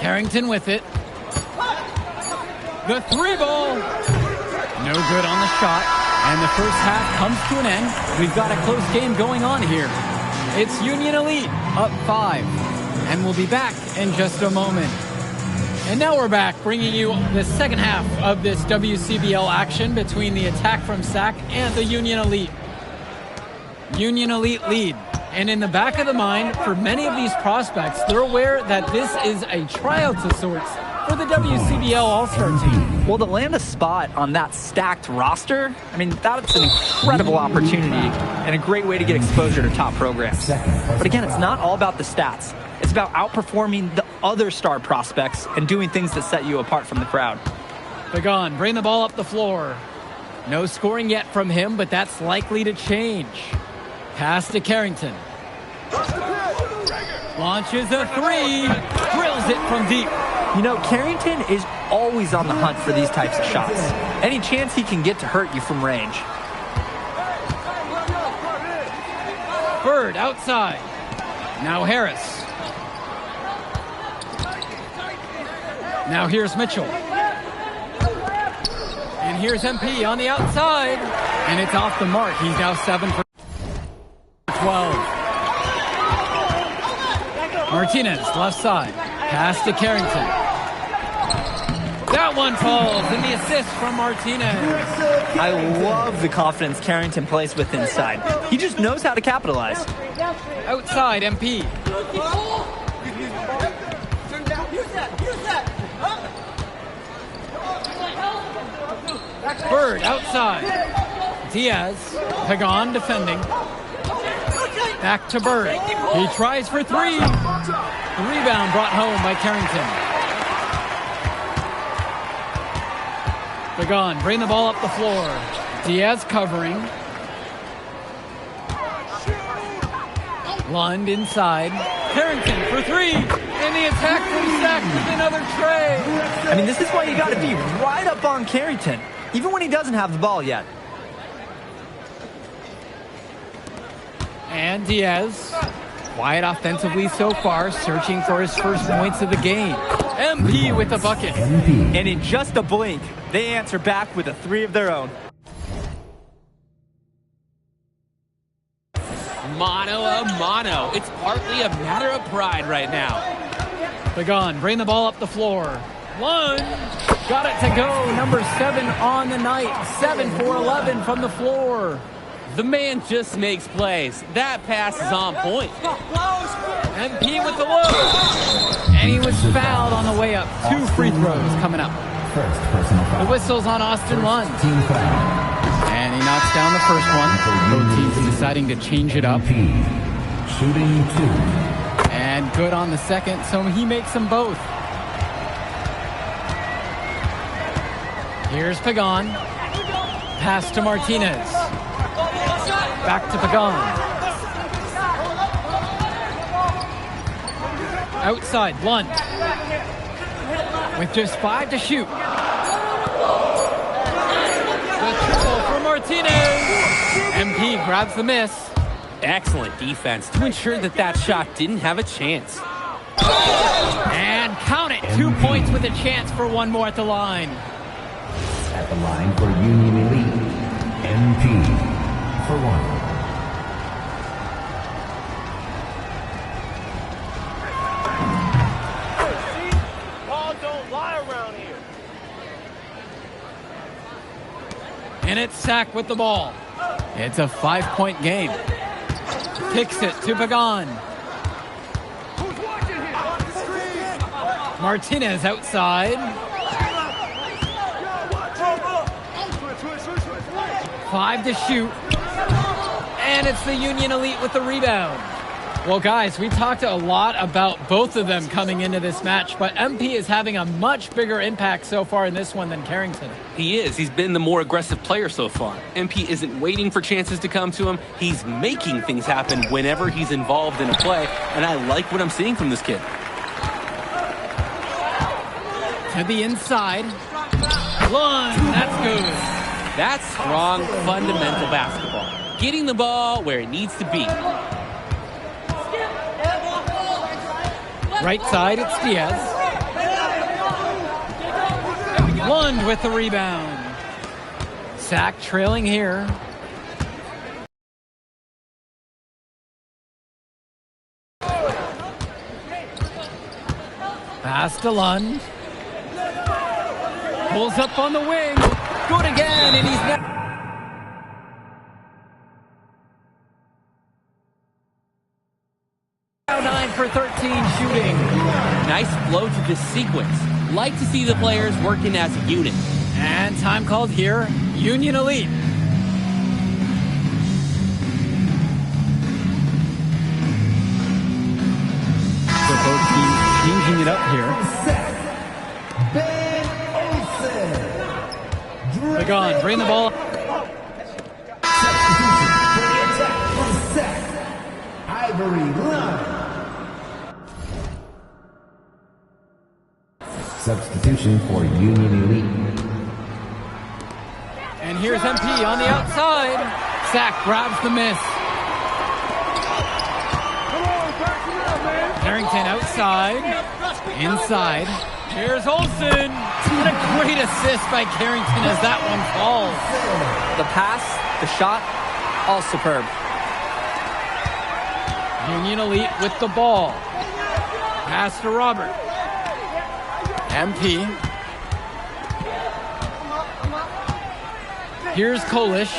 Carrington with it. The three ball. No good on the shot. And the first half comes to an end. We've got a close game going on here. It's Union Elite up 5. And we'll be back in just a moment. And now we're back, bringing you the second half of this WCBL action between the attack from SAC and the Union Elite. Union Elite lead. And in the back of the mind, for many of these prospects, they're aware that this is a tryout of sorts for the WCBL All-Star team. Well, to land a spot on that stacked roster, I mean, that's an incredible opportunity and a great way to get exposure to top programs. But again, it's not all about the stats. It's about outperforming the other star prospects and doing things that set you apart from the crowd. Pagan, bring the ball up the floor. No scoring yet from him, but that's likely to change. Pass to Carrington. Launches a three. Drills it from deep. You know, Carrington is always on the hunt for these types of shots. Any chance he can get to hurt you from range. Bird outside. Now Harris. Now here's Mitchell. And here's MP on the outside. And it's off the mark. He's now 7 for 12. Martinez, left side. Pass to Carrington. That one falls, and the assist from Martinez. I love the confidence Carrington plays with inside. He just knows how to capitalize. Outside, MP. Bird outside. Diaz. Pagan defending. Back to Bird. He tries for three. The rebound brought home by Carrington. Pagan, bring the ball up the floor. Diaz covering. Lund inside. Carrington for three. And the attack from SAC with another tray. I mean, this is why you got to be right up on Carrington, even when he doesn't have the ball yet. And Diaz, quiet offensively so far, searching for his first points of the game. MP with the bucket. And in just a blink, they answer back with a three of their own. Mano a mano. It's partly a matter of pride right now. Pagan, bring the ball up the floor. Lund got it to go. Number 7 on the night. 7 for 11 from the floor. The man just makes plays. That pass is on point. MP with the look. And he was fouled on the way up. 2 free throws coming up. The whistle's on Austin Lund. And he knocks down the first one. Both teams deciding to change it up. Shooting 2. And good on the second, so he makes them both. Here's Pagan. Pass to Martinez. Back to Pagan. Outside, Lund. With just 5 to shoot. The triple for Martinez. MP grabs the miss. Excellent defense to ensure that that shot didn't have a chance. And count it. 2 points with a chance for one more at the line. At the line for Union Elite, MP for 1. And it's SAC with the ball. It's a 5-point game. Kicks it to Pagan. Martinez outside. 5 to shoot. And it's the Union Elite with the rebound. Well, guys, we talked a lot about both of them coming into this match, but MP is having a much bigger impact so far in this one than Carrington. He is. He's been the more aggressive player so far. MP isn't waiting for chances to come to him. He's making things happen whenever he's involved in a play, and I like what I'm seeing from this kid. To the inside. Lund, that's good. That's strong, fundamental basketball. Getting the ball where it needs to be. Right side, it's Diaz. Lund with the rebound. Sack trailing here. Pass to Lund. Pulls up on the wing. Good again, and he's now 9 for 13 shooting. Nice flow to this sequence. Like to see the players working as a unit. And time called here, Union Elite. So both teams changing it up here. They're gone. Bring the ball. Ivory Lund. Substitution for Union Elite. And here's MP on the outside. Sack grabs the miss. Harrington outside. Inside. Here's Olsen. What a great assist by Carrington as that one falls. The pass, the shot, all superb. Union Elite with the ball. Pass to Robert. MP. Here's Kolish.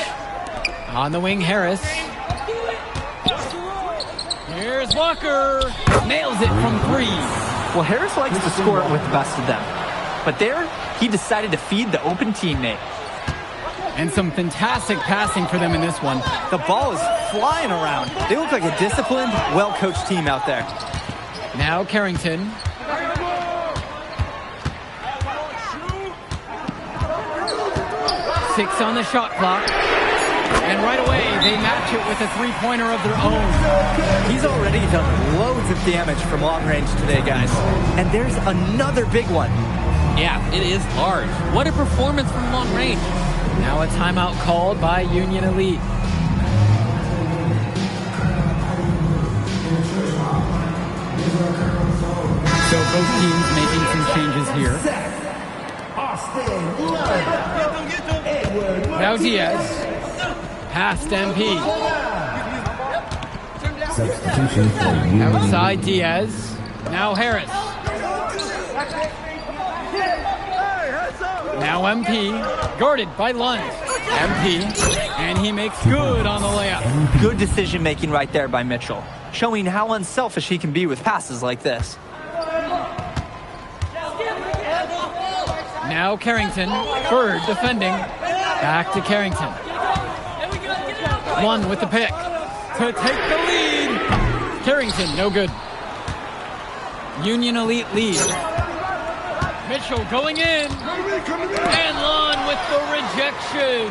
On the wing, Harris. Here's Walker. Nails it from 3. Well, Harris likes to score it with the best of them. But there, he decided to feed the open teammate. And some fantastic passing for them in this one. The ball is flying around. They look like a disciplined, well-coached team out there. Now Carrington. Six on the shot clock. And right away, they match it with a three-pointer of their own. He's already done loads of damage from long range today, guys. And there's another big one. Yeah, it is large. What a performance from long range. Now a timeout called by Union Elite. So both teams making some changes here. Now Diaz. Past MP. Substitution for Union Outside Diaz. Now Harris. Now MP. Guarded by Lund. MP. And he makes good on the layup. Good decision making right there by Mitchell. Showing how unselfish he can be with passes like this. Now Carrington. Bird defending. Back to Carrington. One with the pick to take the lead. Carrington, no good. Union Elite lead. Mitchell going in. And Lund with the rejection.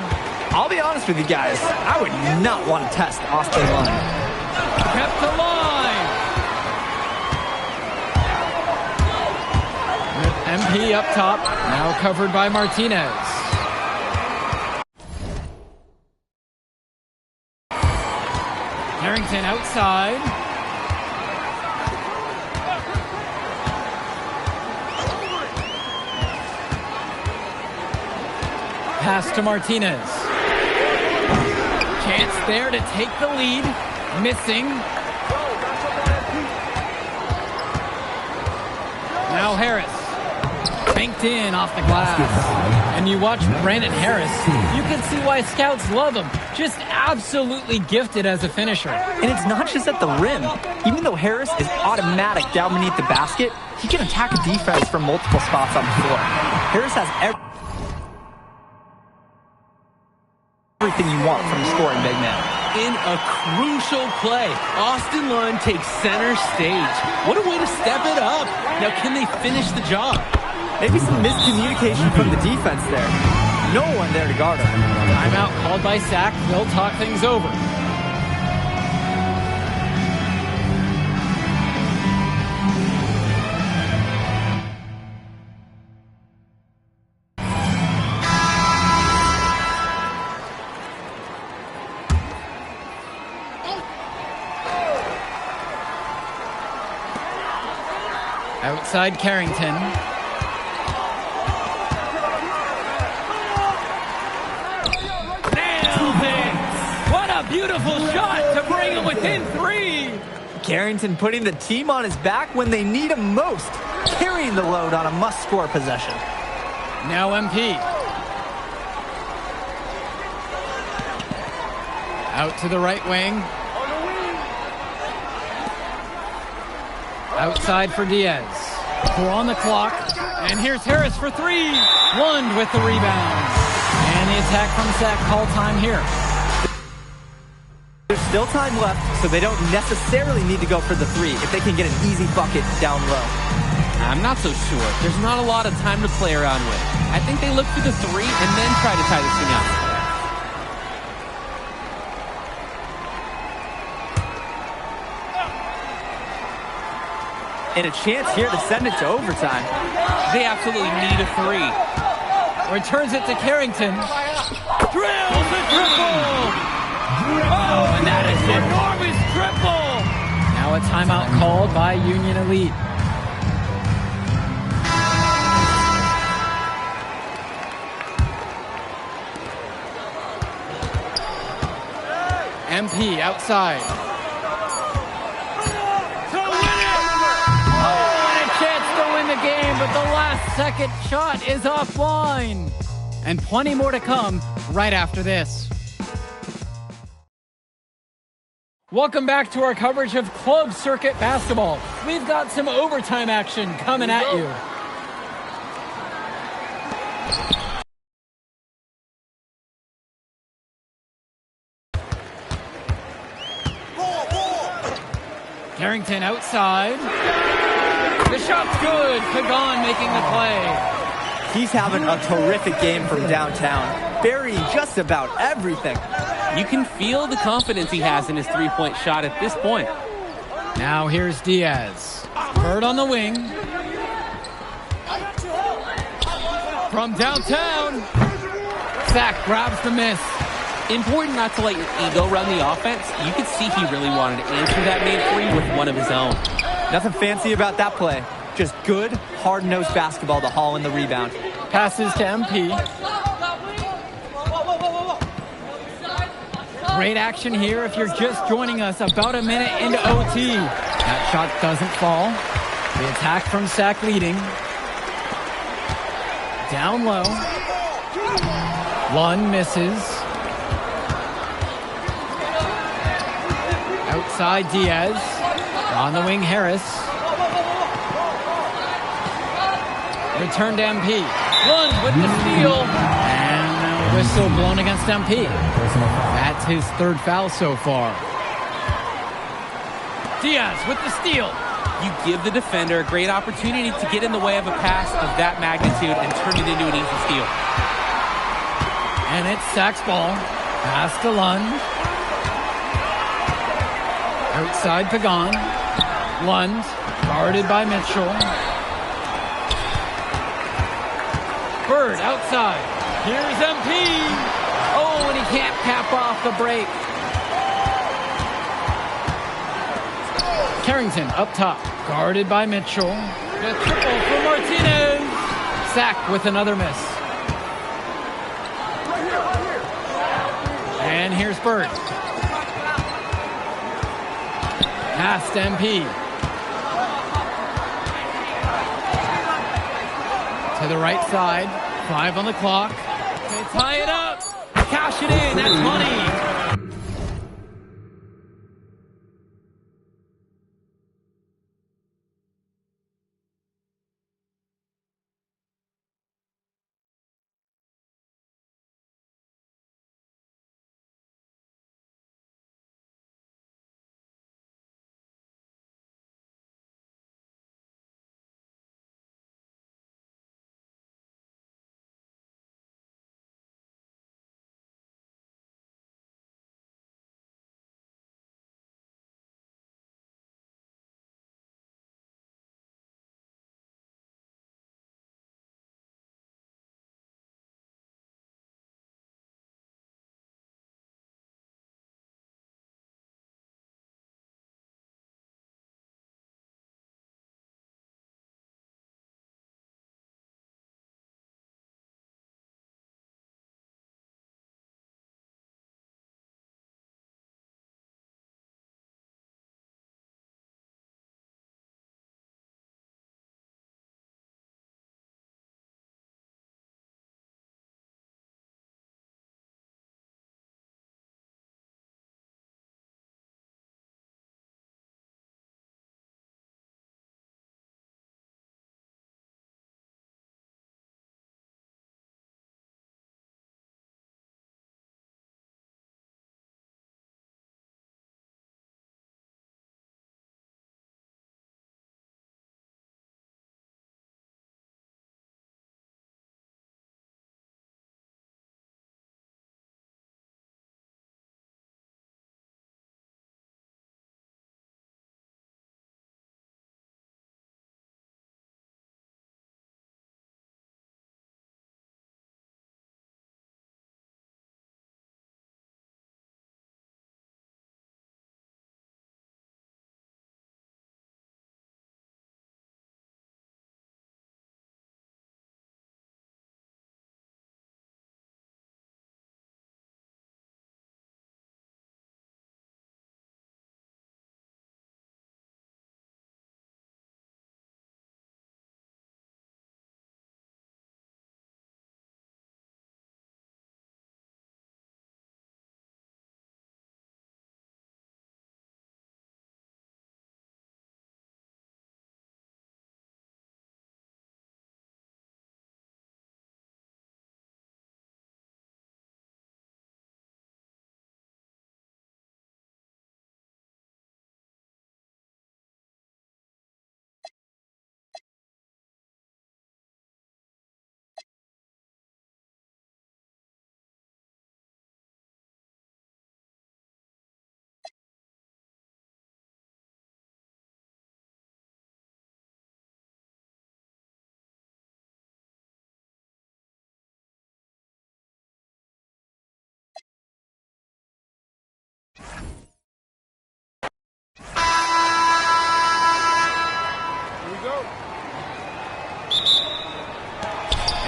I'll be honest with you guys. I would not want to test Austin Lund. Kept alive. With MP up top. Now covered by Martinez. Harrington outside. Pass to Martinez. Chance there to take the lead. Missing. Now Harris. Banked in off the glass. And you watch Brandon Harris, you can see why scouts love him. Just absolutely gifted as a finisher. And it's not just at the rim. Even though Harris is automatic down beneath the basket, he can attack a defense from multiple spots on the floor. Harris has everything you want from a scoring big man. In a crucial play, Austin Lund takes center stage. What a way to step it up. Now, can they finish the job? Maybe some miscommunication from the defense there. No one there to guard him. Timeout called by Sack. They'll talk things over. Outside Carrington. beautiful shot to bring him within 3. Carrington putting the team on his back when they need him most, carrying the load on a must-score possession. Now MP. Out to the right wing. Outside for Diaz. 4 on the clock. And here's Harris for 3. Lund with the rebound. And the attack from Zach. Call time here. There's still time left, so they don't necessarily need to go for the 3 if they can get an easy bucket down low. I'm not so sure. There's not a lot of time to play around with. I think they look for the 3 and then try to tie this thing up. And a chance here to send it to overtime. They absolutely need a 3. Returns it to Carrington. Drills the triple! Oh, and that is an enormous triple! Now a timeout called by Union Elite. MP outside. To win it! Oh, and a chance to win the game, but the last second shot is offline. And plenty more to come right after this. Welcome back to our coverage of Club Circuit Basketball. We've got some overtime action coming at you. Carrington outside. The shot's good. Pagan making the play. He's having a terrific game from downtown, burying just about everything. You can feel the confidence he has in his 3-point shot at this point. Now here's Diaz. Bird on the wing. From downtown. Zach grabs the miss. Important not to let your ego run the offense. You could see he really wanted to answer that made 3 with one of his own. Nothing fancy about that play. Just good, hard-nosed basketball to haul in the rebound. Passes to MP. Great action here if you're just joining us about a minute into OT. That shot doesn't fall. The attack from Sack leading. Down low. One misses. Outside Diaz. On the wing Harris. Return to MP. Lund with the steal. And a whistle blown against MP. That's his 3rd foul so far. Diaz with the steal. You give the defender a great opportunity to get in the way of a pass of that magnitude and turn it into an easy steal. And it's Sack's ball. Pass to Lund. Outside Pagan. Lund guarded by Mitchell. Bird outside. Here's MP. Oh, and he can't cap off the break. Carrington up top. Guarded by Mitchell. The triple for Martinez. Sack with another miss. And here's Bird. Pass to MP. To the right side. 5 on the clock. They tie it up. Cash it in. That's money.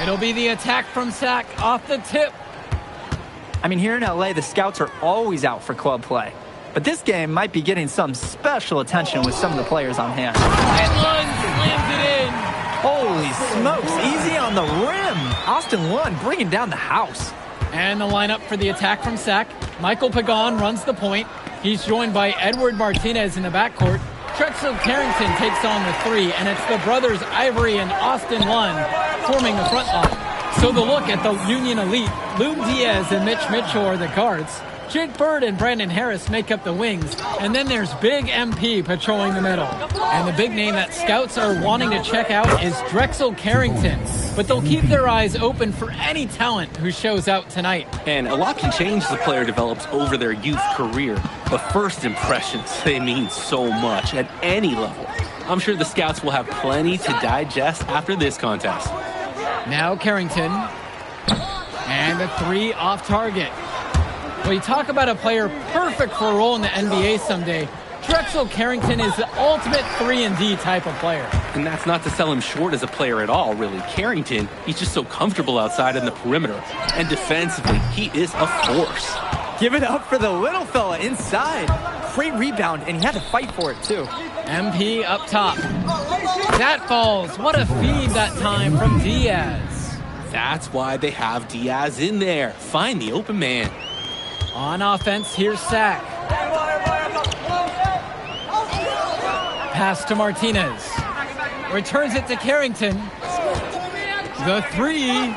It'll be the attack from Sack off the tip. I mean, here in LA, the scouts are always out for club play. But this game might be getting some special attention with some of the players on hand. And Lund slams it in. Holy smokes, easy on the rim. Austin Lund bringing down the house. And the lineup for the attack from Sack. Michael Pagan runs the point. He's joined by Edward Martinez in the backcourt. Drexel Carrington takes on the three, and it's the brothers Ivory and Austin Lund forming the front line. So the look at the Union Elite, Lou Diaz and Mitch Mitchell are the guards. Jake Bird and Brandon Harris make up the wings, and then there's Big MP patrolling the middle. And the big name that scouts are wanting to check out is Drexel Carrington, but they'll keep their eyes open for any talent who shows out tonight. And a lot can change as the player develops over their youth career, but first impressions, they mean so much at any level. I'm sure the scouts will have plenty to digest after this contest. Now Carrington, and the three off target. Well, you talk about a player perfect for a role in the NBA someday. Drexel Carrington is the ultimate 3-and-D type of player. And that's not to sell him short as a player at all, really. Carrington, he's just so comfortable outside in the perimeter. And defensively, he is a force. Give it up for the little fella inside. Great rebound, and he had to fight for it, too. MP up top. That falls. What a feed that time from Diaz. That's why they have Diaz in there. Find the open man. On offense, here's Sack. Pass to Martinez. Returns it to Carrington. The three.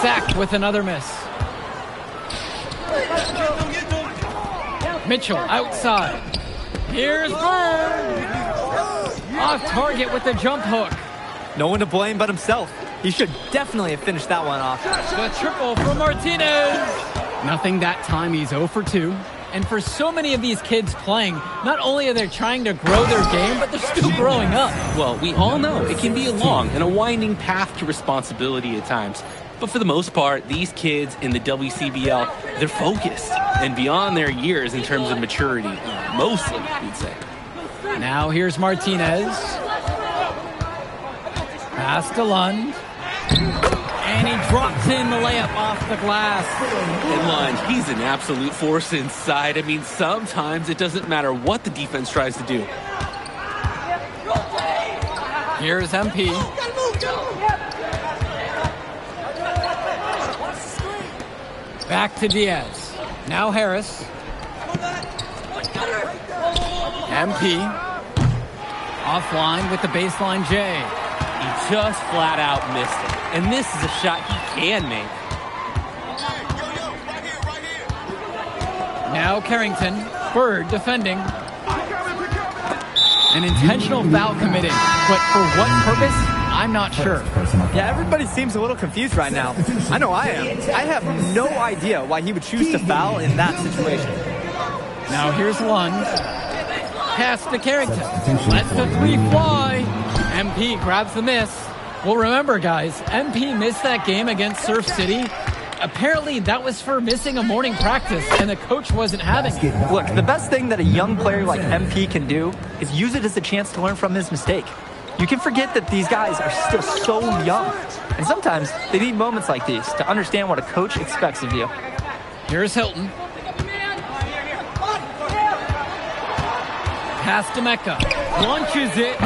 Sack with another miss. Mitchell outside. Here's Bird. Off target with the jump hook. No one to blame but himself. He should definitely have finished that one off. The triple from Martinez. Nothing that time. He's 0 for 2. And for so many of these kids playing, not only are they trying to grow their game, but they're still growing up. Well, we all know it can be a long and a winding path to responsibility at times. But for the most part, these kids in the WCBL, they're focused and beyond their years in terms of maturity. Mostly, you'd say. Now here's Martinez. Pass to Lund. And he drops in the layup off the glass. And Lund, he's an absolute force inside. I mean, sometimes it doesn't matter what the defense tries to do. Here's MP. Back to Diaz. Now Harris. MP. Offline with the baseline J. He just flat out missed it. And this is a shot he can make. Now Carrington. Bird defending. An intentional foul committed. But for what purpose? I'm not sure. Yeah, everybody seems a little confused right now. I know I am. I have no idea why he would choose to foul in that situation. Now here's Lund. Pass to Carrington. Lets the three fly. MP grabs the miss. Well, remember, guys, MP missed that game against Surf City. Apparently, that was for missing a morning practice, and the coach wasn't having it. Look, the best thing that a young player like MP can do is use it as a chance to learn from his mistake. You can forget that these guys are still so young. And sometimes they need moments like these to understand what a coach expects of you. Here's Hilton. Pass to Mecca. Launches it.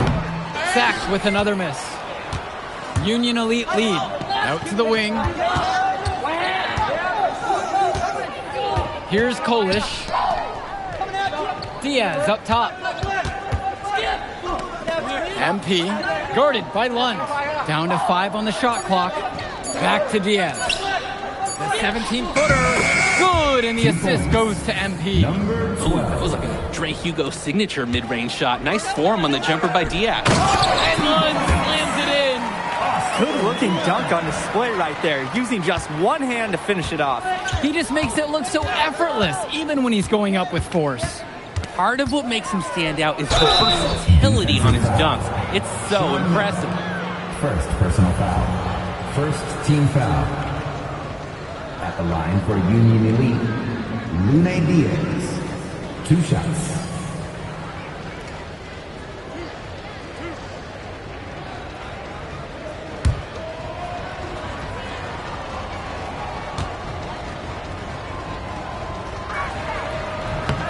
Sacked with another miss. Union Elite lead. Out to the wing. Here's Kolish. Diaz up top. MP guarded by Lund. Down to 5 on the shot clock. Back to Diaz. The 17-footer. Good, and the assist goes to MP. Ooh, that was like a Dre Hugo signature mid-range shot. Nice form on the jumper by Diaz. And Lund slams it in. Good-looking dunk on display right there, using just one hand to finish it off. He just makes it look so effortless, even when he's going up with force. Part of what makes him stand out is the versatility on his dunks. It's so impressive. First personal foul. First team foul. At the line for Union Elite, Lune Diaz. 2 shots.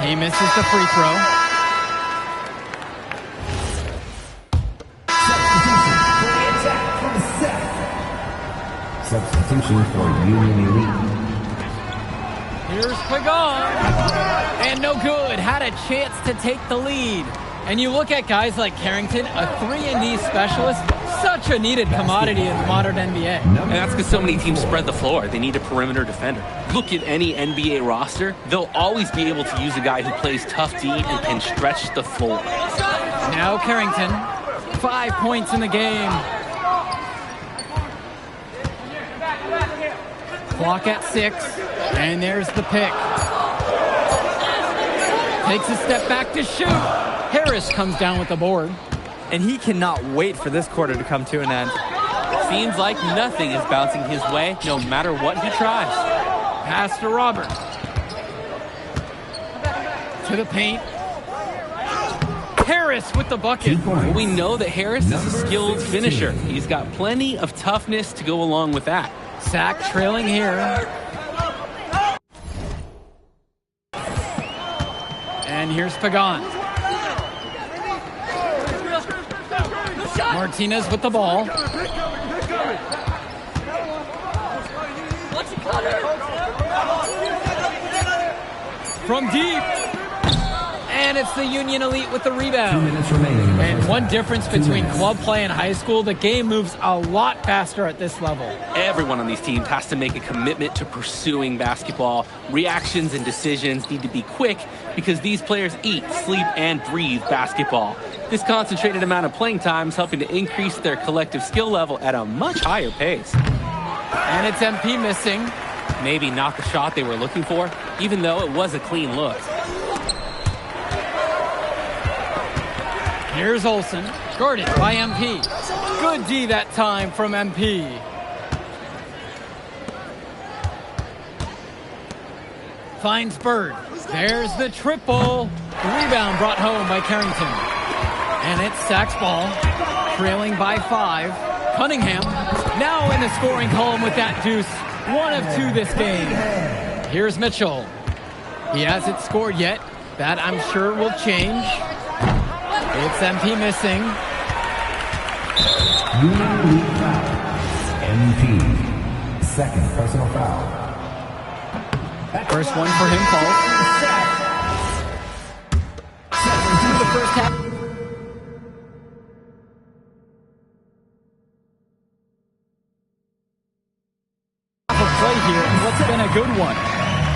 He misses the free throw. Substitution for Union Elite. Here's Pagan. And no good. Had a chance to take the lead. And you look at guys like Carrington, a 3-and-D specialist, such a needed commodity in the modern NBA. And that's because so many teams spread the floor. They need a perimeter defender. Look at any NBA roster. They'll always be able to use a guy who plays tough D and can stretch the floor. Now Carrington, 5 points in the game. Clock at 6, and there's the pick. Takes a step back to shoot. Harris comes down with the board. And he cannot wait for this quarter to come to an end. Seems like nothing is bouncing his way, no matter what he tries. Pass to Robert. To the paint. Harris with the bucket. Well, we know that Harris is a skilled finisher. He's got plenty of toughness to go along with that. Sack trailing here. And here's Pagan. Martinez with the ball. From deep. And it's the Union Elite with the rebound. 2 minutes remaining. And one difference between club play and high school, the game moves a lot faster at this level. Everyone on these teams has to make a commitment to pursuing basketball. Reactions and decisions need to be quick because these players eat, sleep, and breathe basketball. This concentrated amount of playing time is helping to increase their collective skill level at a much higher pace. And it's MP missing. Maybe not the shot they were looking for, even though it was a clean look. Here's Olsen, guarded by MP. Good D that time from MP. Finds Bird. There's the triple. The rebound brought home by Carrington. And it's Sack's ball, trailing by 5. Cunningham now in the scoring column with that deuce. 1 of 2 this game. Here's Mitchell. He hasn't scored yet. That I'm sure will change. It's MP missing. Union Elite foul. MP. Second personal foul. First one for him, Paul. The first half. Play here. What's been a good one?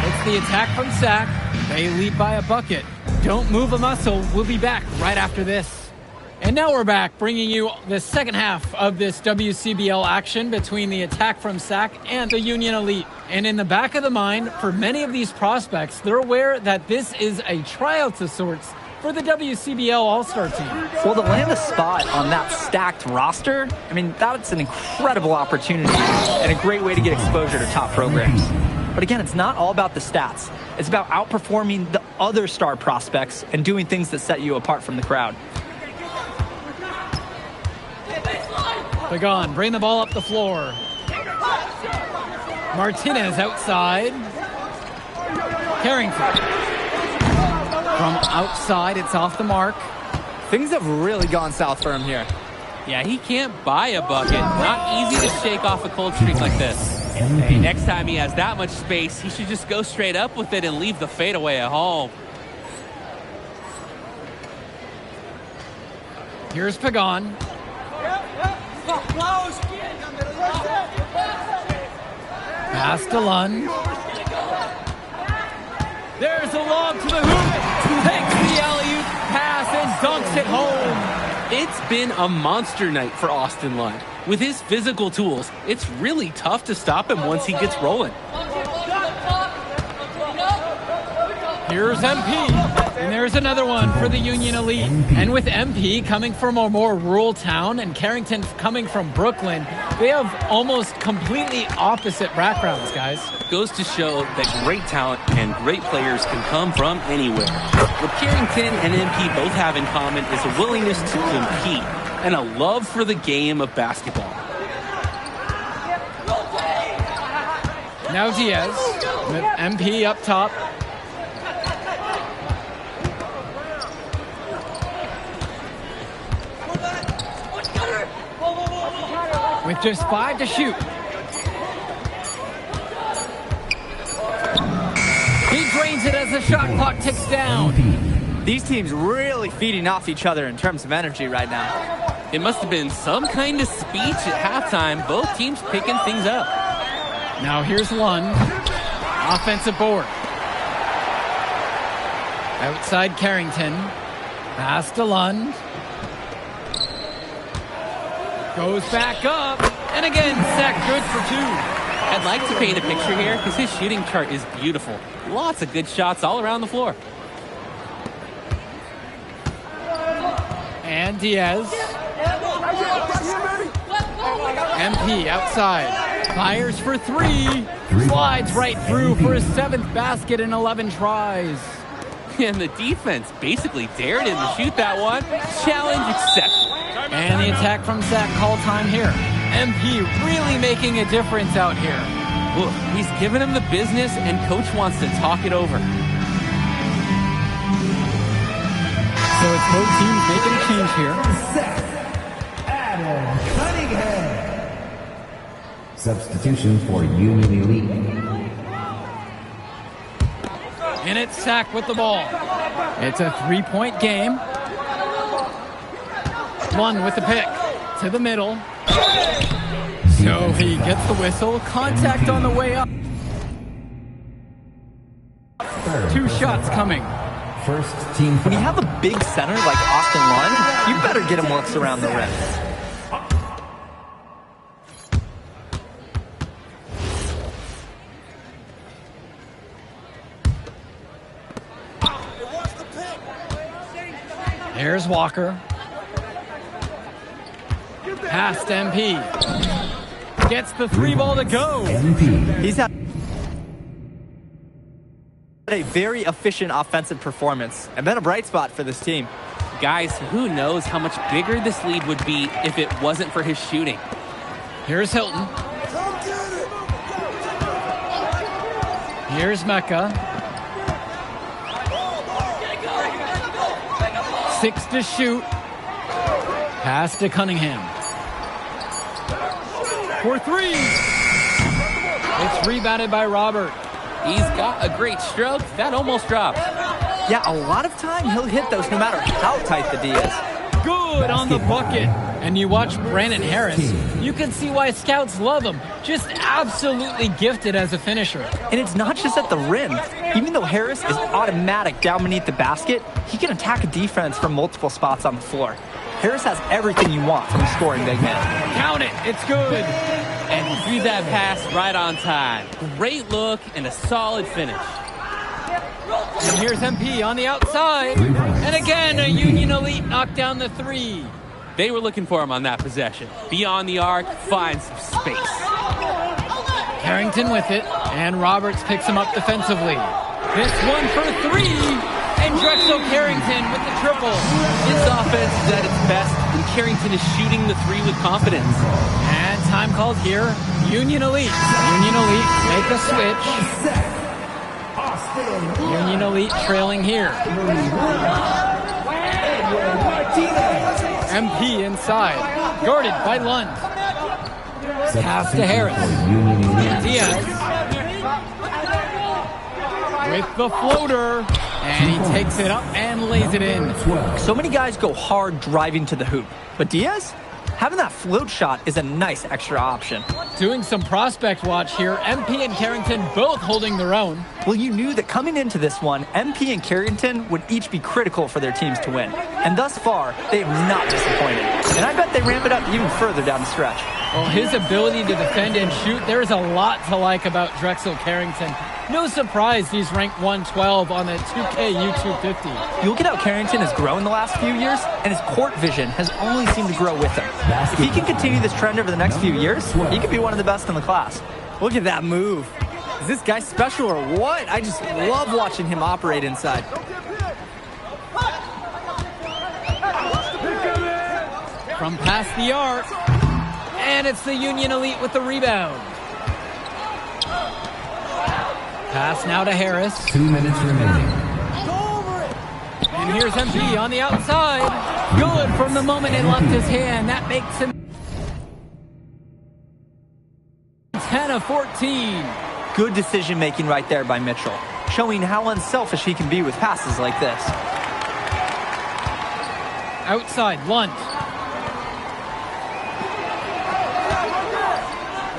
It's the attack from Sack. They lead by a bucket. Don't move a muscle. We'll be back right after this. And now we're back, bringing you the second half of this WCBL action between the attack from Sack and the Union Elite. And in the back of the mind, for many of these prospects, they're aware that this is a tryout of sorts for the WCBL All-Star team. Well, to land a spot on that stacked roster, I mean, that's an incredible opportunity and a great way to get exposure to top programs. But again, it's not all about the stats. It's about outperforming the other star prospects and doing things that set you apart from the crowd. Pagan, bring the ball up the floor. Martinez outside. Carrington. From outside, it's off the mark. Things have really gone south for him here. Yeah, he can't buy a bucket. Not easy to shake off a cold streak like this. Hey, next time he has that much space, he should just go straight up with it and leave the fadeaway at home. Here's Pagan. Pass to Lund. There's a lob to the hoop. Takes the alley-oop pass and dunks it home. It's been a monster night for Austin Lund. With his physical tools, it's really tough to stop him once he gets rolling. Here's MP, and there's another one for the Union Elite. And with MP coming from a more rural town and Carrington coming from Brooklyn, they have almost completely opposite backgrounds, guys. Goes to show that great talent and great players can come from anywhere. What Carrington and MP both have in common is a willingness to compete and a love for the game of basketball. Now Diaz with MP up top. with just 5 to shoot. He drains it as the shot clock ticks down. These teams really feeding off each other in terms of energy right now. It must have been some kind of speech at halftime. Both teams picking things up. Now here's Lund. Offensive board. Outside Carrington. Pass to Lund. Goes back up. And again, Sack good for 2. I'd like to paint a picture here because his shooting chart is beautiful. Lots of good shots all around the floor. And Diaz. MP outside. Fires for 3. Slides right through for his 7th basket in 11 tries. And the defense basically dared him to shoot that one. Challenge accepted. And the attack from Sack call time here. MP really making a difference out here. Ooh, he's giving him the business, and coach wants to talk it over. So it's both teams making a change here. Adam Cunningham. Substitution for Union Elite. And it's Sack with the ball. It's a 3-point game. One with the pick to the middle. So he gets the whistle. Contact on the way up. 2 shots coming. First team. When you have a big center like Austin Lund, you better get him looks around the rim. There's Walker. Past MP. Gets the 3 ball to go. MP. He's had a very efficient offensive performance and been a bright spot for this team. Guys, who knows how much bigger this lead would be if it wasn't for his shooting. Here's Hilton. Here's Mecca. 6 to shoot. Pass to Cunningham. For 3. It's rebounded by Robert. He's got a great stroke. That almost dropped. Yeah, a lot of time he'll hit those no matter how tight the D is. Good on the bucket. And you watch Brandon Harris, you can see why scouts love him. Just absolutely gifted as a finisher. And it's not just at the rim. Even though Harris is automatic down beneath the basket, he can attack a defense from multiple spots on the floor. Harris has everything you want from a scoring big man. Count it. It's good. And he threw that pass right on time. Great look and a solid finish. And here's MP on the outside. And again, a Union Elite knocked down the 3. They were looking for him on that possession. Beyond the arc, finds some space. Carrington with it, and Roberts picks him up defensively. This one for 3, and Drexel Carrington with the triple. His offense is at its best, and Carrington is shooting the 3 with confidence. And time called here, Union Elite. Union Elite make a switch. Union Elite trailing here. MP inside, guarded by Lund. Pass to Harris. Diaz with the floater, and he takes it up and lays it in. So many guys go hard driving to the hoop, but Diaz, having that float shot is a nice extra option. Doing some prospect watch here, MP and Carrington both holding their own. Well, you knew that coming into this one, MP and Carrington would each be critical for their teams to win. And thus far, they have not disappointed. And I bet they ramp it up even further down the stretch. Well, his ability to defend and shoot, there's a lot to like about Drexel Carrington. No surprise he's ranked 112 on the 2K YouTube 50. You look at how Carrington has grown the last few years, and his court vision has only seemed to grow with him. If he can continue this trend over the next few years, he could be one of the best in the class. Look at that move. Is this guy special or what? I just love watching him operate inside. From past the arc, and it's the Union Elite with the rebound. Pass now to Harris. 2 minutes remaining. And here's MP on the outside. Good from the moment it left his hand. That makes him of 14. Good decision making right there by Mitchell, showing how unselfish he can be with passes like this. Outside, Lund.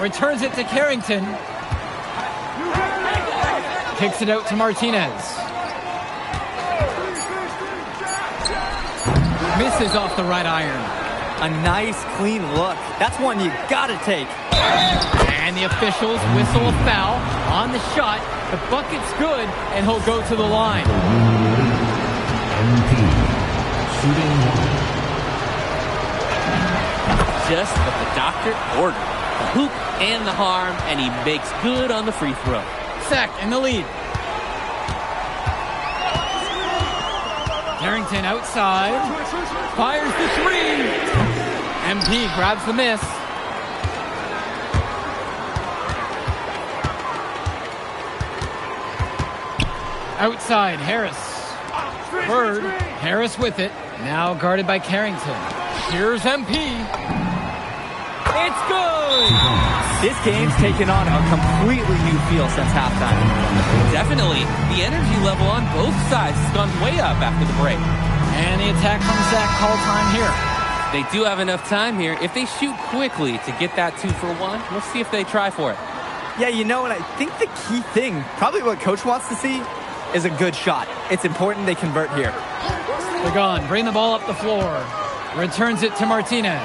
Returns it to Carrington. Kicks it out to Martinez. Misses off the right iron. A nice, clean look. That's one you gotta take. And the officials whistle a foul on the shot. The bucket's good, and he'll go to the line. MP. Shooting 1. Just what the doctor ordered. The hoop and the harm, and he makes good on the free throw. Sack in the lead. Carrington outside. Fires the three. MP grabs the miss. Outside, Harris. Bird. Harris with it. Now guarded by Carrington. Here's MP. It's good! This game's taken on a completely new feel since halftime. Definitely. The energy level on both sides has gone way up after the break. And the attack from Zach call time here. They do have enough time here. If they shoot quickly to get that 2 for 1, we'll see if they try for it. Yeah, you know, and I think the key thing, probably what Coach wants to see, is a good shot. It's important they convert here. Pagan, bring the ball up the floor. Returns it to Martinez.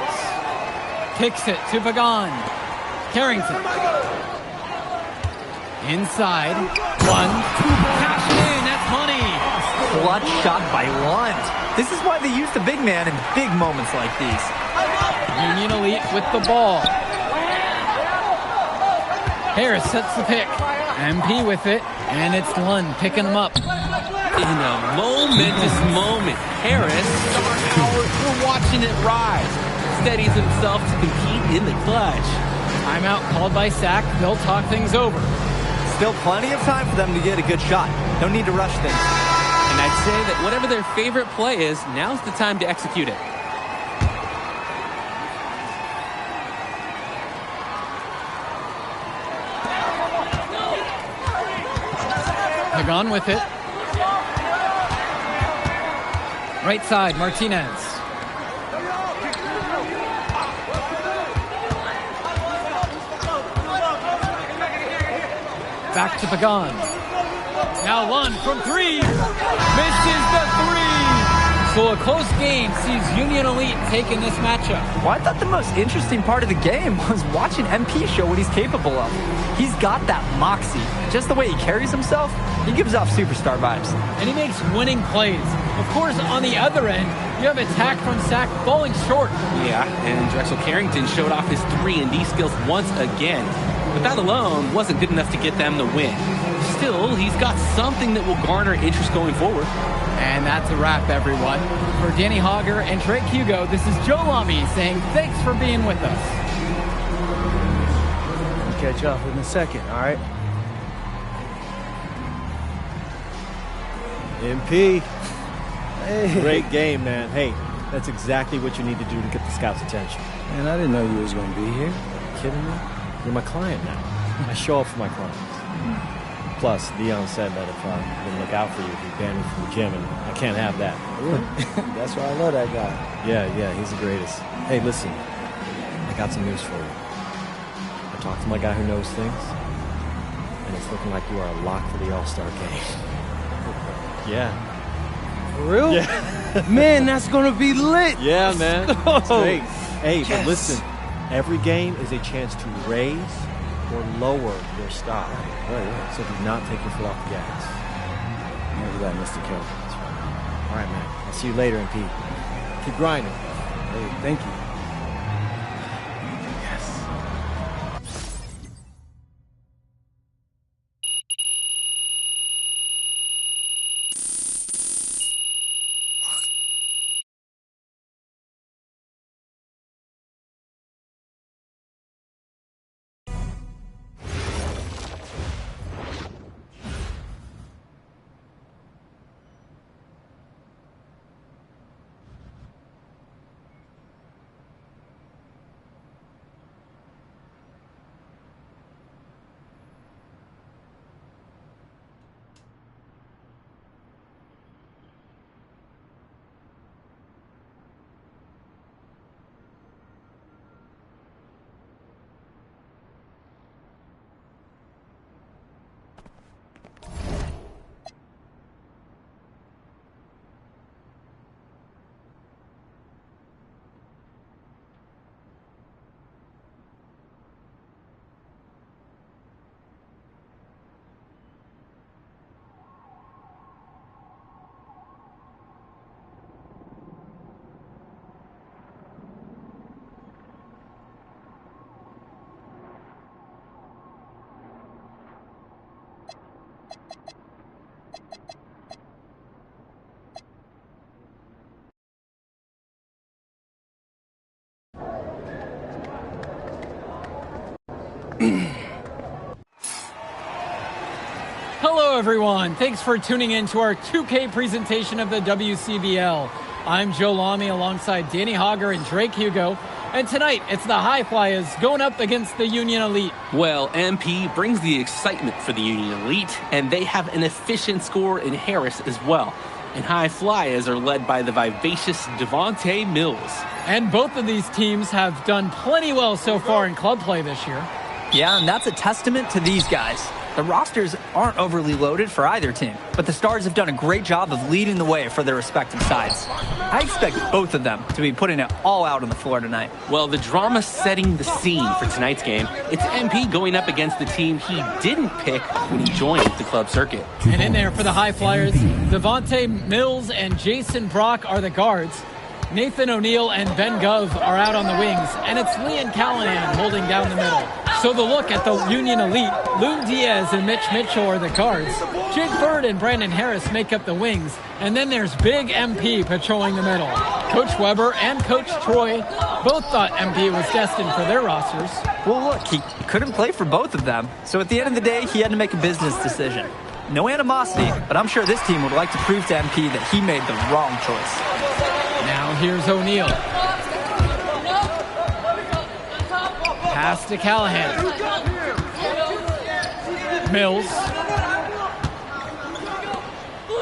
Kicks it to Pagan. Carrington. Inside. 1, 2. Cash it in. That's money. Clutch shot by Lund. This is why they use the big man in big moments like these. Union Elite with the ball. Harris sets the pick. MP with it. And it's Lund picking him up. In a momentous moment, Harris, star power, we're watching it rise. Steadies himself to compete in the clutch. Timeout called by Sack. They'll talk things over. Still plenty of time for them to get a good shot. No need to rush things. And I'd say that whatever their favorite play is, now's the time to execute it. Pagan with it. Right side, Martinez. Back to Pagan. Now Lund from 3. Misses the 3. So a close game sees Union Elite taking this matchup. Well, I thought the most interesting part of the game was watching MP show what he's capable of. He's got that moxie. Just the way he carries himself, he gives off superstar vibes. And he makes winning plays. Of course, on the other end, you have attack from Sack falling short. Yeah, and Drexel Carrington showed off his 3-and-D skills once again. But that alone wasn't good enough to get them the win. Still, he's got something that will garner interest going forward. And that's a wrap, everyone. For Danny Hogger and Drake Hugo, this is Joe Lamy saying thanks for being with us. We'll catch up in a second, all right? MP. Hey. Great game, man. Hey, that's exactly what you need to do to get the scouts' attention. Man, I didn't know you was going to be here. You kidding me? You're my client now. I show up for my clients. Plus, Dion said that if I didn't look out for you, he'd ban me from the gym, and I can't have that. Really? That's why I love that guy. Yeah, he's the greatest. Hey, listen, I got some news for you. I talked to my guy who knows things, and it's looking like you are a lock for the All-Star game. Yeah. For real? Yeah. Man, that's going to be lit. Yeah, man. It's great. Hey, Yes. but listen, every game is a chance to raise or lower your stock. Right. So do not take your foot off the gas. Never that, Mr. Kelvin. All right, man. I'll see you later, MP. Keep grinding. Hey, thank you. everyone. Thanks for tuning in to our 2K presentation of the WCBL. I'm Joe Lamy alongside Danny Hogger and Drake Hugo. And tonight, it's the High Flyers going up against the Union Elite. Well, MP brings the excitement for the Union Elite, and they have an efficient scorer in Harris as well. And High Flyers are led by the vivacious Devontae Mills. And both of these teams have done plenty well so far in club play this year. Yeah, and that's a testament to these guys. The rosters aren't overly loaded for either team, but the Stars have done a great job of leading the way for their respective sides. I expect both of them to be putting it all out on the floor tonight. Well, the drama setting the scene for tonight's game, it's MP going up against the team he didn't pick when he joined the club circuit. And in there for the High Flyers, Devontae Mills and Jason Brock are the guards. Nathan O'Neill and Ben Gove are out on the wings, and it's Leon Callahan holding down the middle. So the look at the Union Elite, Loon Diaz and Mitch Mitchell are the guards. Jake Bird and Brandon Harris make up the wings, and then there's Big MP patrolling the middle. Coach Weber and Coach Troy both thought MP was destined for their rosters. Well, look, he couldn't play for both of them, so at the end of the day, he had to make a business decision. No animosity, but I'm sure this team would like to prove to MP that he made the wrong choice. Now here's O'Neill. Pass to Callahan. Mills.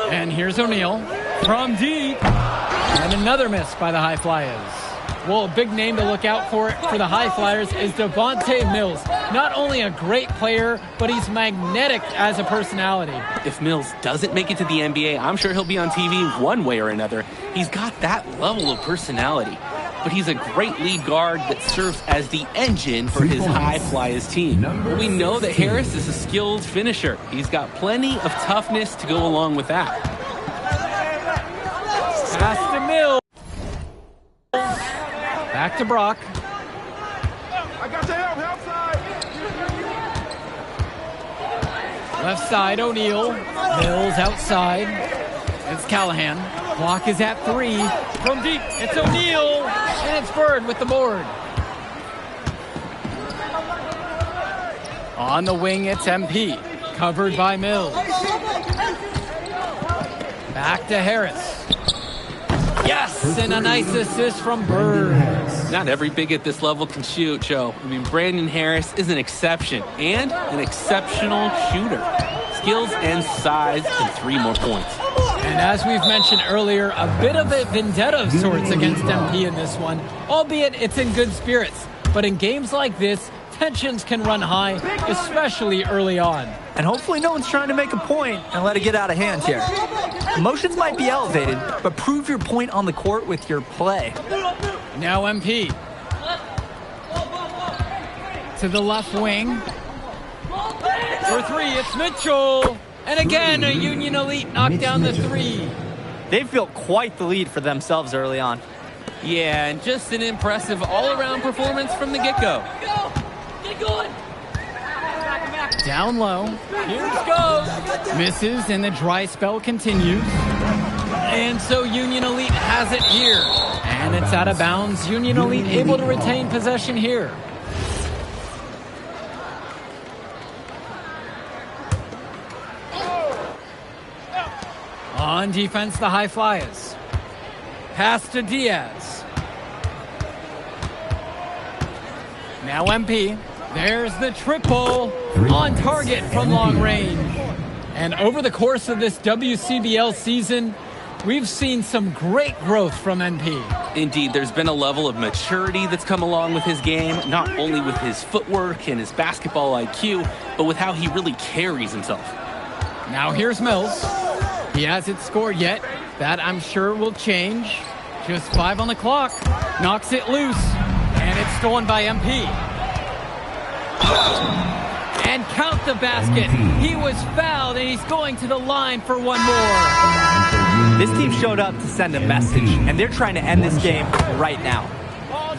And here's O'Neill from deep. And another miss by the High Flyers. Well, a big name to look out for the High Flyers is Devontae Mills. Not only a great player, but he's magnetic as a personality. If Mills doesn't make it to the NBA, I'm sure he'll be on TV one way or another. He's got that level of personality. But he's a great lead guard that serves as the engine for his High Flyers team. We know that Harris is a skilled finisher. He's got plenty of toughness to go along with that. Pass to Mills. Back to Brock. I got the help side. Left side, O'Neill. Mills outside. It's Callahan. Clock is at 3. From deep, it's O'Neill. And it's Bird with the board. On the wing, it's MP. Covered by Mills. Back to Harris. Yes, and a nice assist from Bird. Not every big at this level can shoot, Joe. I mean, Brandon Harris is an exception and an exceptional shooter. Skills and size and 3 more points. And as we've mentioned earlier, a bit of a vendetta of sorts against MP in this one, albeit it's in good spirits. But in games like this, tensions can run high, especially early on. And hopefully no one's trying to make a point and let it get out of hand here. Emotions might be elevated, but prove your point on the court with your play. Now MP. To the left wing. For 3, it's Mitchell. And again, a Union Elite knocked down the 3. They've built quite the lead for themselves early on. Yeah, and just an impressive all-around performance from the get-go. Down low. Here's Go. Misses, and the dry spell continues. And so Union Elite has it here. And it's out of bounds. Union Elite able to retain possession here. On defense, the High Flyers. Pass to Diaz. Now MP. There's the triple. On target from long range. And over the course of this WCBL season, we've seen some great growth from MP. Indeed, there's been a level of maturity that's come along with his game, not only with his footwork and his basketball IQ, but with how he really carries himself. Now here's Mills. He hasn't scored yet. That, I'm sure, will change. Just 5 on the clock. Knocks it loose. And it's stolen by MP. And count the basket. He was fouled, and he's going to the line for one more. This team showed up to send a message, and they're trying to end this game right now.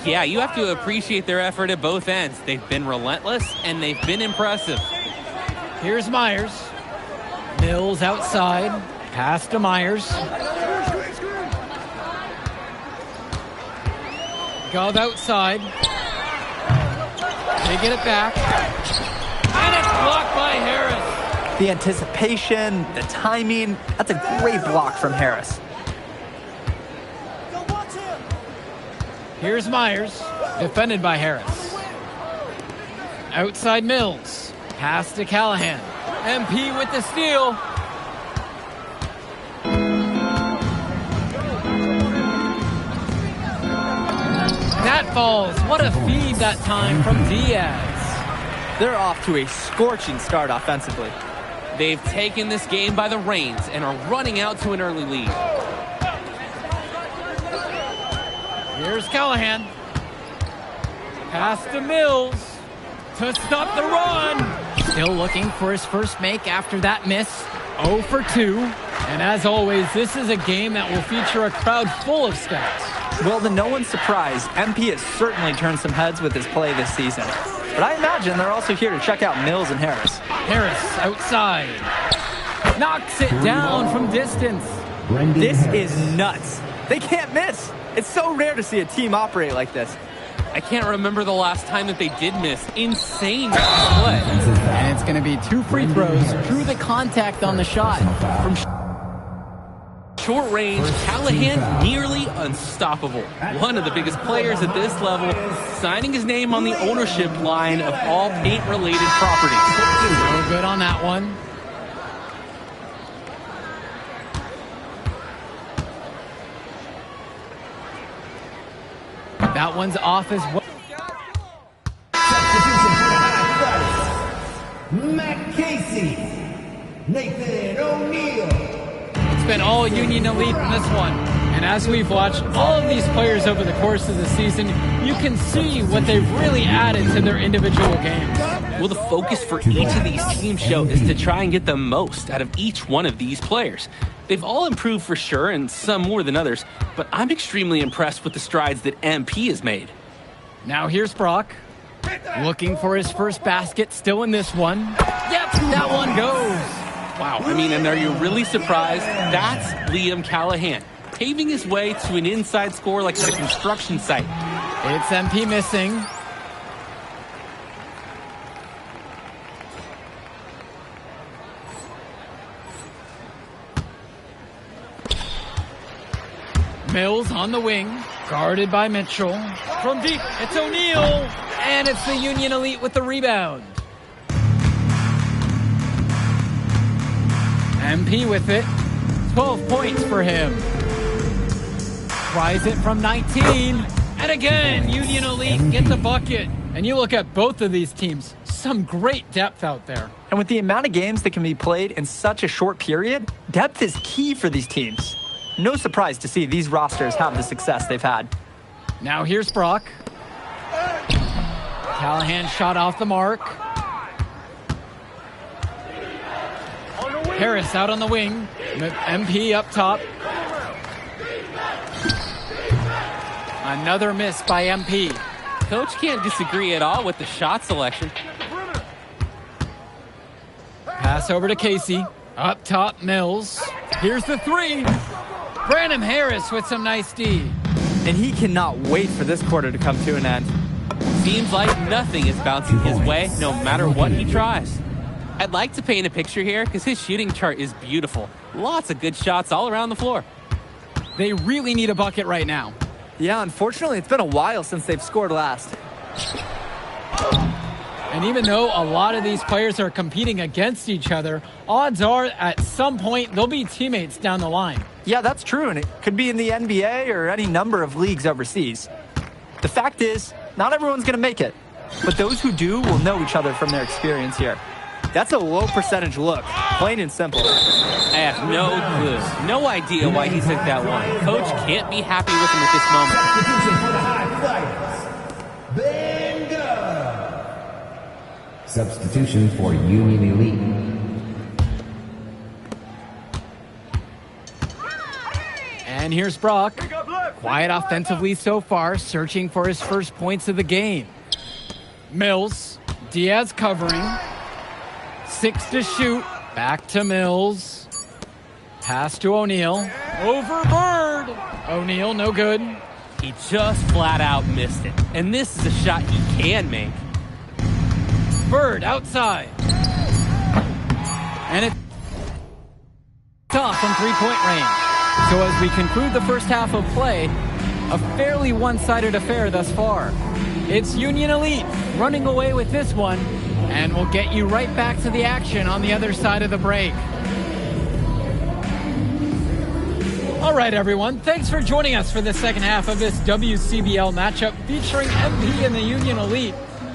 Yeah, you have to appreciate their effort at both ends. They've been relentless, and they've been impressive. Here's Myers. Mills outside. Pass to Myers. Gov outside. They get it back. And it's blocked by Harris. The anticipation, the timing, that's a great block from Harris. Here's Myers, defended by Harris. Outside Mills, pass to Callahan. MP with the steal. That falls. What a feed that time from Diaz. They're off to a scorching start offensively. They've taken this game by the reins and are running out to an early lead. Here's Callahan. Pass to Mills to stop the run. Still looking for his first make after that miss. 0 for 2. And as always, this is a game that will feature a crowd full of scouts. Well, to no one's surprise, MP has certainly turned some heads with his play this season. But I imagine they're also here to check out Mills and Harris. Harris outside. Knocks it down from distance. This is nuts. They can't miss. It's so rare to see a team operate like this. I can't remember the last time that they did miss. Insane play. And it's going to be 2 free throws. Drew the contact on the shot. From short range, Callahan nearly unstoppable. One of the biggest players at this level, signing his name on the ownership line of all paint-related properties. No good on that one. That one's off as well. Matt Casey, Nathan O'Neal. It's been all Union Elite in this one. And as we've watched all of these players over the course of the season, you can see what they've really added to their individual games. Well, the focus for each of these team show is to try and get the most out of each one of these players. They've all improved for sure, and some more than others, but I'm extremely impressed with the strides that MP has made. Now here's Brock, looking for his first basket, still in this one. Yep, that one goes. Wow, I mean, and are you really surprised? That's Liam Callahan, paving his way to an inside score like it's a construction site. It's MP missing. Mills on the wing, guarded by Mitchell. From deep, it's O'Neal, and it's the Union Elite with the rebound. MP with it, 12 points for him. Tries it from 19, and again, Union Elite gets a bucket. And you look at both of these teams, some great depth out there. And with the amount of games that can be played in such a short period, depth is key for these teams. No surprise to see these rosters have the success they've had. Now here's Brock. Callahan shot off the mark. Harris out on the wing. MP up top. Another miss by MP. Coach can't disagree at all with the shot selection. Pass over to Casey. Up top, Mills. Here's the three. Brandon Harris with some nice D. And he cannot wait for this quarter to come to an end. Seems like nothing is bouncing his way, no matter what he tries. I'd like to paint a picture here because his shooting chart is beautiful. Lots of good shots all around the floor. They really need a bucket right now. Yeah, unfortunately, it's been a while since they've scored last. And even though a lot of these players are competing against each other, odds are at some point they'll be teammates down the line. Yeah, that's true, and it could be in the NBA or any number of leagues overseas. The fact is, not everyone's going to make it, but those who do will know each other from their experience here. That's a low percentage look, plain and simple. I have no clue, no idea why he took that one. Coach can't be happy with him at this moment. Substitution for Union Elite. And here's Brock. Quiet offensively so far, searching for his first points of the game. Mills, Diaz covering. 6 to shoot. Back to Mills. Pass to O'Neal. Over Bird. O'Neal, no good. He just flat out missed it. And this is a shot he can make. Bird outside. And it's off from three-point range. So as we conclude the first half of play, a fairly one-sided affair thus far. It's Union Elite running away with this one, and we'll get you right back to the action on the other side of the break. All right, everyone. Thanks for joining us for the second half of this WCBL matchup featuring MP and the Union Elite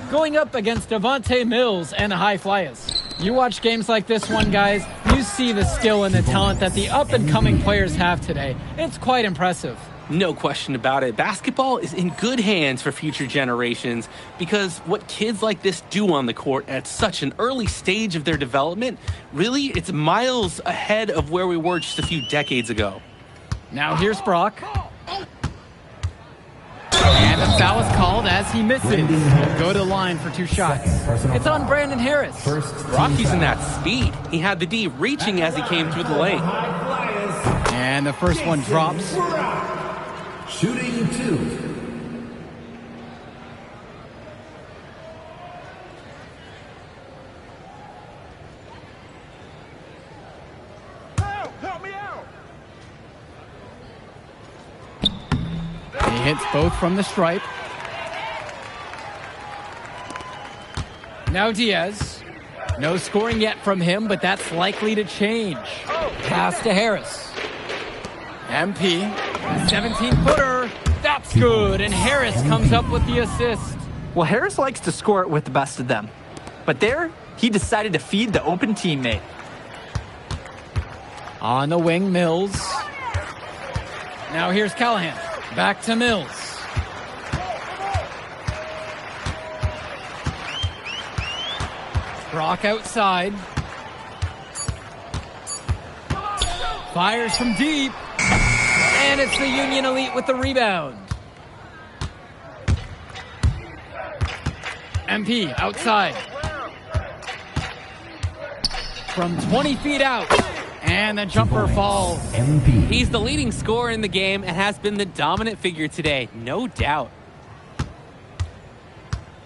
going up against Devontae Mills and the High Flyers. You watch games like this one, guys, you see the skill and the talent that the up-and-coming players have today. It's quite impressive. No question about it. Basketball is in good hands for future generations because what kids like this do on the court at such an early stage of their development, really, it's miles ahead of where we were just a few decades ago. Now here's Brock. And the foul is called as he misses. He'll go to the line for 2 shots. It's on Brandon Harris. Brock using that speed. He had the D reaching as he came through the lane. And the first one drops. Shooting 2. Help me out. He hits both from the stripe. Now Diaz. No scoring yet from him, but that's likely to change. Pass to Harris. MP, 17-footer. That's good, and Harris comes up with the assist. Well, Harris likes to score it with the best of them. But there, he decided to feed the open teammate. On the wing, Mills. Now here's Callahan. Back to Mills. Brock outside. Fires from deep. And it's the Union Elite with the rebound. MP outside. From 20 feet out. And the jumper falls. MP. He's the leading scorer in the game and has been the dominant figure today, no doubt.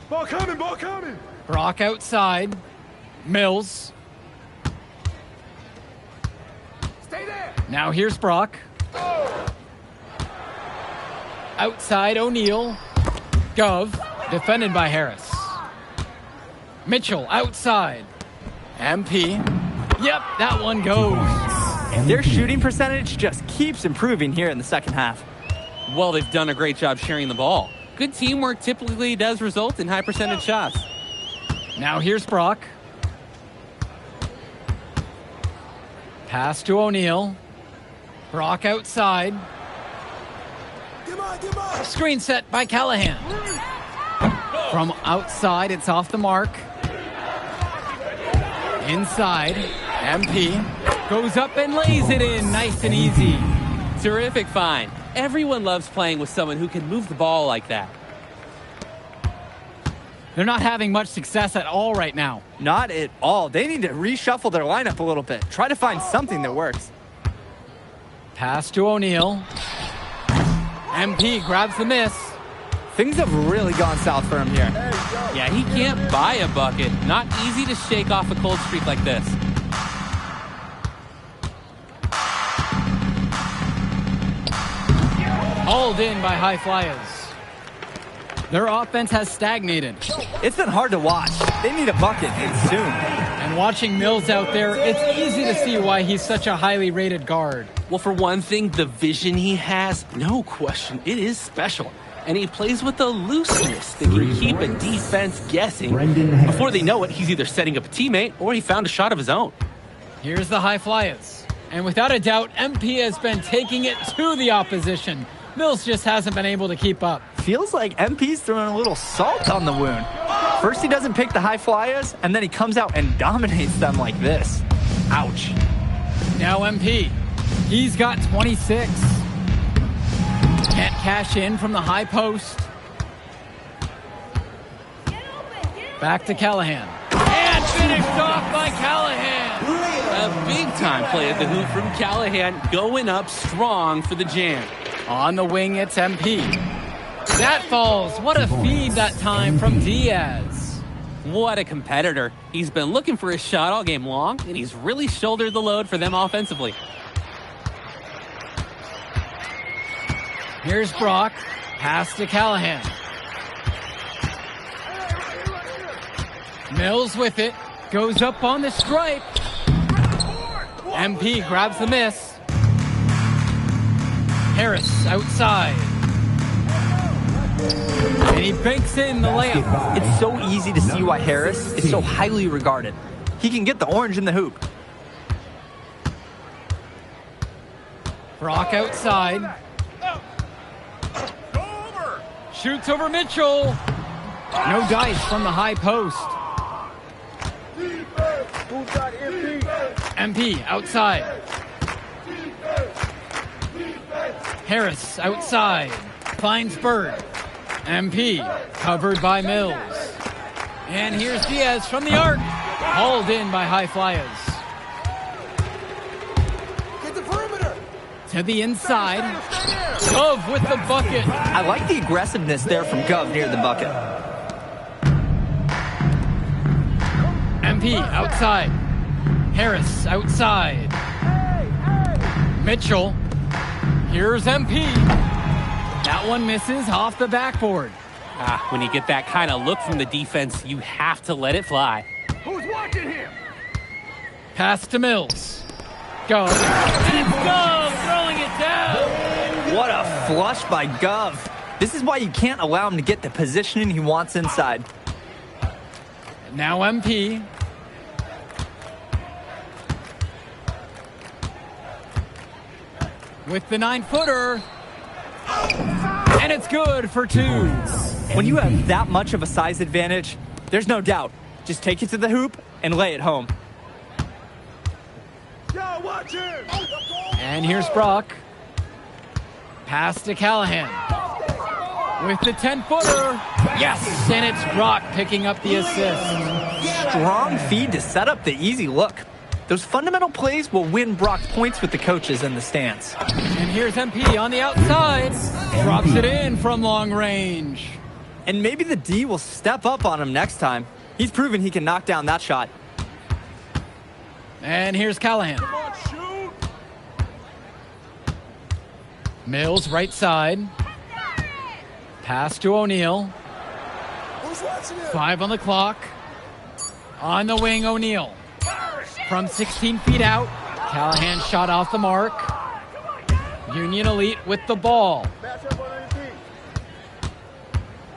Ball coming, ball coming. Brock outside. Mills. Stay there. Now here's Brock. Outside O'Neal. Gov. Defended by Harris. Mitchell outside. MP. Yep, that one goes. Their shooting percentage just keeps improving here in the second half. Well, they've done a great job sharing the ball. Good teamwork typically does result in high percentage shots. Now here's Brock. Pass to O'Neal. Brock outside. Screen set by Callahan. From outside, it's off the mark. Inside, MP goes up and lays it in nice and easy. Terrific find. Everyone loves playing with someone who can move the ball like that. They're not having much success at all right now. Not at all. They need to reshuffle their lineup a little bit. Try to find something that works. Pass to O'Neal. MP grabs the miss. Things have really gone south for him here. Yeah, he can't buy a bucket. Not easy to shake off a cold streak like this. Hauled in by High Flyers. Their offense has stagnated. It's been hard to watch. They need a bucket, and soon. And watching Mills out there, it's easy to see why he's such a highly rated guard. Well, for one thing, the vision he has, no question, it is special. And he plays with a looseness that can keep a defense guessing. Before they know it, he's either setting up a teammate or he found a shot of his own. Here's the High Flyers. And without a doubt, MP has been taking it to the opposition. Mills just hasn't been able to keep up. Feels like MP's throwing a little salt on the wound. First he doesn't pick the High Flyers, and then he comes out and dominates them like this. Ouch. Now MP. He's got 26. Can't cash in from the high post. Back to Callahan. And finished off by Callahan. A big-time play at the hoop from Callahan, going up strong for the jam. On the wing, it's MP. That falls. What a feed that time from Diaz. What a competitor. He's been looking for his shot all game long, and he's really shouldered the load for them offensively. Here's Brock. Pass to Callahan. Mills with it. Goes up on the stripe. MP grabs the miss. Harris outside. And he banks in the layup. It's so easy to see why Harris is so highly regarded. He can get the orange in the hoop. Brock outside. Shoots over Mitchell. No dice from the high post. MP outside. Harris outside. Finds Bird. MP covered by Mills. And here's Diaz from the arc. Hauled in by High Flyers. Get the perimeter. To the inside. Gov with the bucket. I like the aggressiveness there from Gov near the bucket. MP outside. Harris outside. Mitchell. Here's MP. That one misses off the backboard. When you get that kind of look from the defense, you have to let it fly. Who's watching him? Pass to Mills. Go. And it's Gov throwing it down. What a flush by Gov. This is why you can't allow him to get the positioning he wants inside. Now MP. With the 9-footer. And it's good for two. When you have that much of a size advantage, there's no doubt. Just take it to the hoop and lay it home. Yo, watch him. And here's Brock. Pass to Callahan. With the 10-footer. Yes, and it's Brock picking up the assist. Strong feed to set up the easy look. Those fundamental plays will win Brock points with the coaches in the stands. And here's MP on the outside. Drops it in from long range. And maybe the D will step up on him next time. He's proven he can knock down that shot. And here's Callahan. Come on, shoot. Mills right side. Pass to O'Neal. Who's watching him? 5 on the clock. On the wing, O'Neal. From 16 feet out. Callahan shot off the mark. Union Elite with the ball. Match up on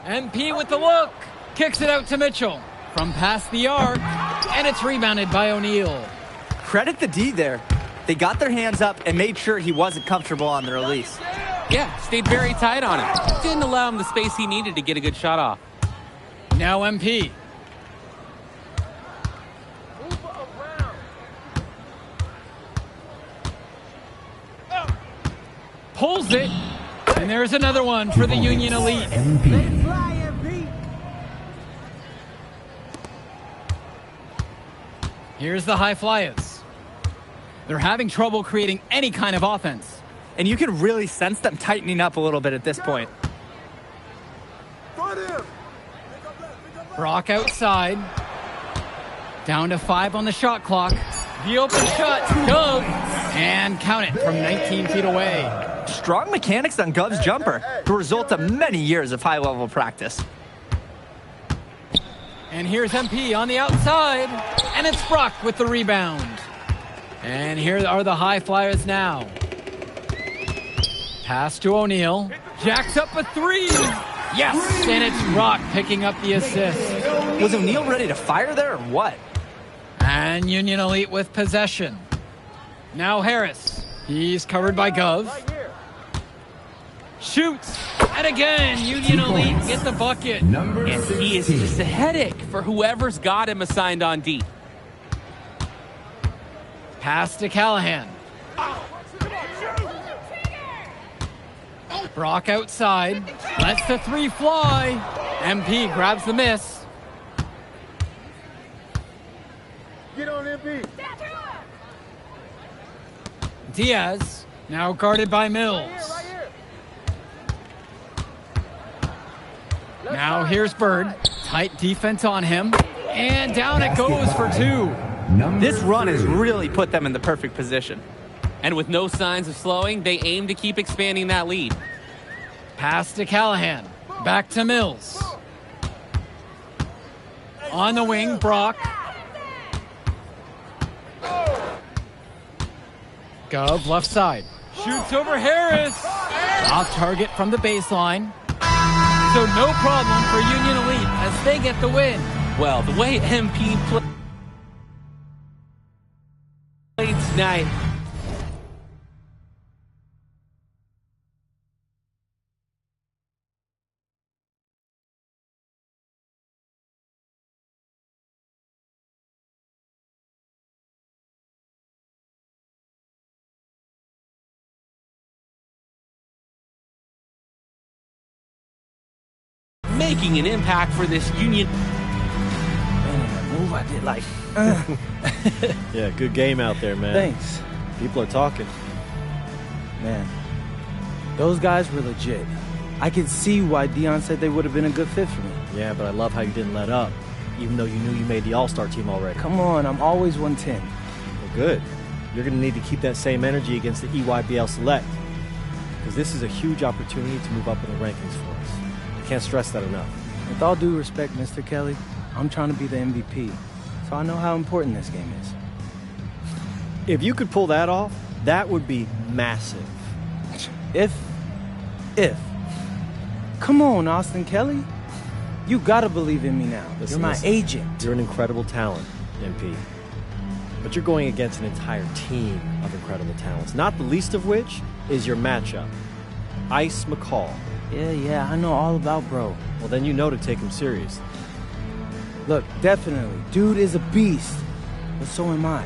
MP. MP with the look. Kicks it out to Mitchell. From past the arc. And it's rebounded by O'Neal. Credit the D there. They got their hands up and made sure he wasn't comfortable on the release. Yeah, stayed very tight on him. Didn't allow him the space he needed to get a good shot off. Now MP. Pulls it. And there's another one for the Union Elite. Here's the High Flyers. They're having trouble creating any kind of offense. And you can really sense them tightening up a little bit at this point. Fight him. Brock outside. Down to 5 on the shot clock. The open shot. Go. And count it from 19 feet away. Strong mechanics on Gov's jumper, the result of many years of high-level practice. And here's MP on the outside. And it's Brock with the rebound. And here are the High Flyers now. Pass to O'Neal. Jacks up a 3. Yes, and it's Brock picking up the assist. Was O'Neal ready to fire there or what? And Union Elite with possession. Now Harris. He's covered by Gov. Shoots. And again, Union Elite get the bucket. Number And he is 16. just a headache for whoever's got him assigned on D. Pass to Callahan. Brock outside. Lets the 3 fly. MP grabs the miss. Get on MP. Diaz, now guarded by Mills. Right here. Now here's Bird. Tight defense on him. And down it goes for 2. This run has really put them in the perfect position. And with no signs of slowing, they aim to keep expanding that lead. Pass to Callahan. Back to Mills. On the wing, Brock. Gov, left side. Shoots over Harris. Off target from the baseline. So no problem for Union Elite as they get the win. Well, the way MP played tonight, making an impact for this Union. Move, I did like. Yeah, good game out there, man. Thanks. People are talking. Man, those guys were legit. I can see why Dion said they would have been a good fit for me. Yeah, but I love how you didn't let up, even though you knew you made the All-Star team already. Come on, I'm always 110. Well, good. You're going to need to keep that same energy against the EYBL Select, because this is a huge opportunity to move up in the rankings for us. I can't stress that enough. With all due respect, Mr. Kelly, I'm trying to be the MVP, so I know how important this game is. If you could pull that off, that would be massive. If. Come on, Austin Kelly. You gotta believe in me now. Listen, You're my listen. agent. You're an incredible talent, MP. But you're going against an entire team of incredible talents, not the least of which is your matchup, Ice McCall. Yeah, I know all about bro. Well, then you know to take him serious. Look, definitely, dude is a beast, but so am I.